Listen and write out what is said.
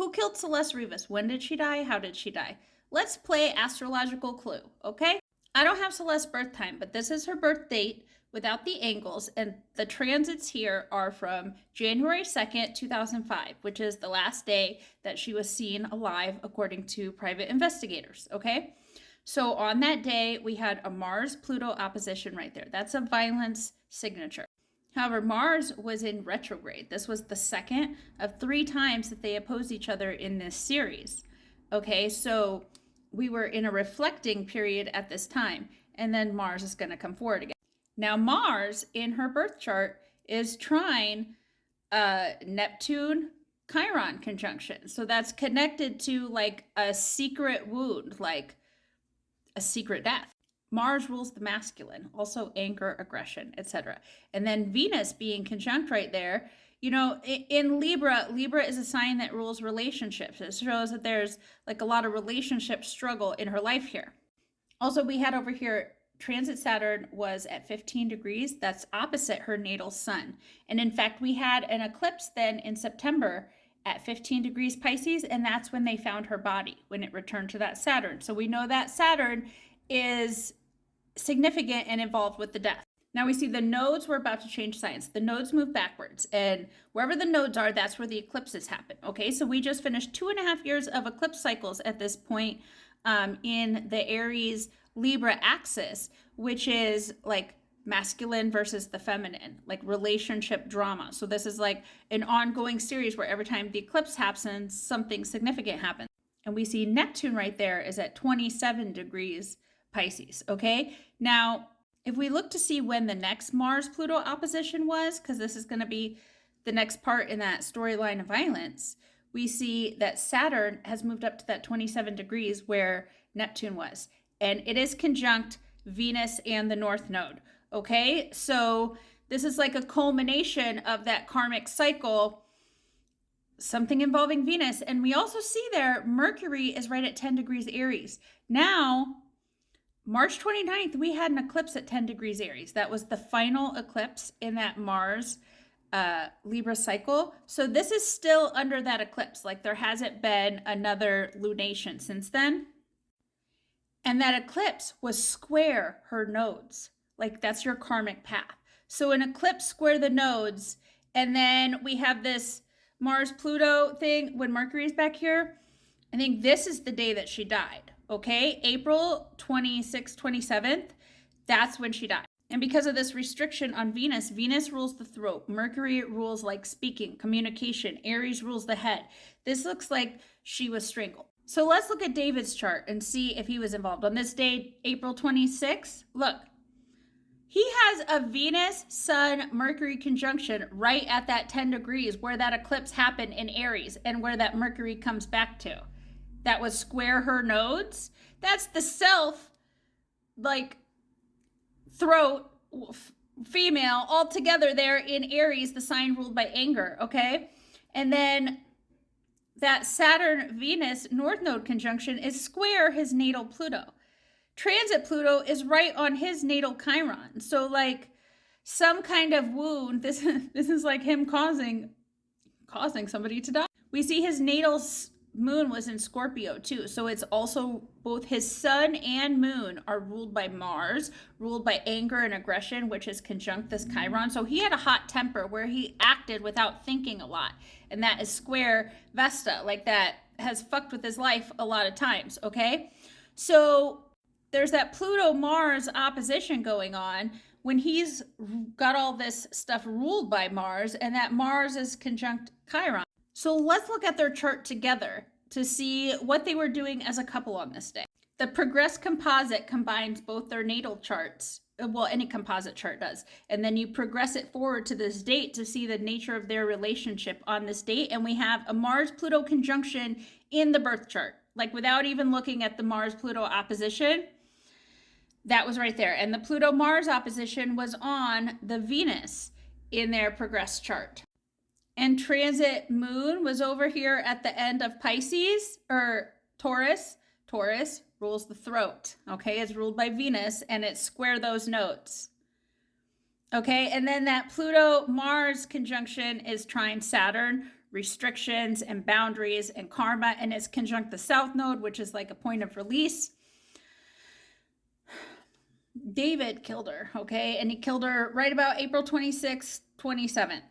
Who killed Celeste Rivas? When did she die? How did she die? Let's play astrological clue, okay? I don't have Celeste's birth time, but this is her birth date without the angles, and the transits here are from January 2nd, 2005, which is the last day that she was seen alive according to private investigators, okay? So on that day, we had a Mars-Pluto opposition right there. That's a violence signature. However, Mars was in retrograde. This was the second of 3 times that they opposed each other in this series. Okay, so we were in a reflecting period at this time, and then Mars is going to come forward again. Now, Mars in her birth chart is trine Neptune Chiron conjunction. So that's connected to like a secret wound, like a secret death. Mars rules the masculine, also anger, aggression, etc. And then Venus being conjunct right there, you know, in Libra is a sign that rules relationships. It shows that there's like a lot of relationship struggle in her life here. Also, we had over here, transit Saturn was at 15 degrees. That's opposite her natal sun. And in fact, we had an eclipse then in September at 15 degrees Pisces, and that's when they found her body, when it returned to that Saturn. So we know that Saturn is significant and involved with the death. Now we see the nodes were about to change signs. The nodes move backwards, and wherever the nodes are, that's where the eclipses happen. Okay, so we just finished 2.5 years of eclipse cycles at this point in the Aries Libra axis, which is like masculine versus the feminine, like relationship drama. So this is like an ongoing series where every time the eclipse happens, something significant happens. And we see Neptune right there is at 27 degrees Pisces, okay? Now, if we look to see when the next Mars-Pluto opposition was, because this is going to be the next part in that storyline of violence, we see that Saturn has moved up to that 27 degrees where Neptune was. And it is conjunct Venus and the North Node, okay? So this is like a culmination of that karmic cycle, something involving Venus. And we also see there Mercury is right at 10 degrees Aries. Now, March 29th, we had an eclipse at 10 degrees Aries. That was the final eclipse in that Mars Libra cycle. So this is still under that eclipse. Like there hasn't been another lunation since then. And that eclipse was square her nodes. Like that's your karmic path. So an eclipse square the nodes. And then we have this Mars-Pluto thing when Mercury's back here. I think this is the day that she died. Okay, April 26th, 27th, that's when she died. And because of this restriction on Venus, Venus rules the throat. Mercury rules like speaking, communication. Aries rules the head. This looks like she was strangled. So let's look at David's chart and see if he was involved. On this day, April 26th, look, he has a Venus, Sun, Mercury conjunction right at that 10 degrees where that eclipse happened in Aries and where that Mercury comes back to. That was square her nodes. That's the self, like, throat, female, all together there in Aries, the sign ruled by anger, okay? And then that Saturn-Venus North Node conjunction is square his natal Pluto. Transit Pluto is right on his natal Chiron. So, like, some kind of wound, this is like him causing somebody to die. We see his natal moon was in Scorpio too. So it's also both his sun and moon are ruled by Mars, ruled by anger and aggression, which is conjunct this Chiron. So he had a hot temper where he acted without thinking a lot. And that is square Vesta, like that has fucked with his life a lot of times, okay? So there's that Pluto-Mars opposition going on when he's got all this stuff ruled by Mars, and that Mars is conjunct Chiron. So let's look at their chart together to see what they were doing as a couple on this day. The Progress Composite combines both their natal charts. Well, any composite chart does. And then you progress it forward to this date to see the nature of their relationship on this date. And we have a Mars-Pluto conjunction in the birth chart. Like without even looking at the Mars-Pluto opposition, that was right there. And the Pluto-Mars opposition was on the Venus in their Progress chart. And transit moon was over here at the end of Pisces, or Taurus. Taurus rules the throat, okay? It's ruled by Venus, and it's square those nodes. Okay, and then that Pluto-Mars conjunction is trine Saturn restrictions and boundaries and karma, and it's conjunct the South Node, which is like a point of release. David killed her, okay? And he killed her right about April 26th, 27th.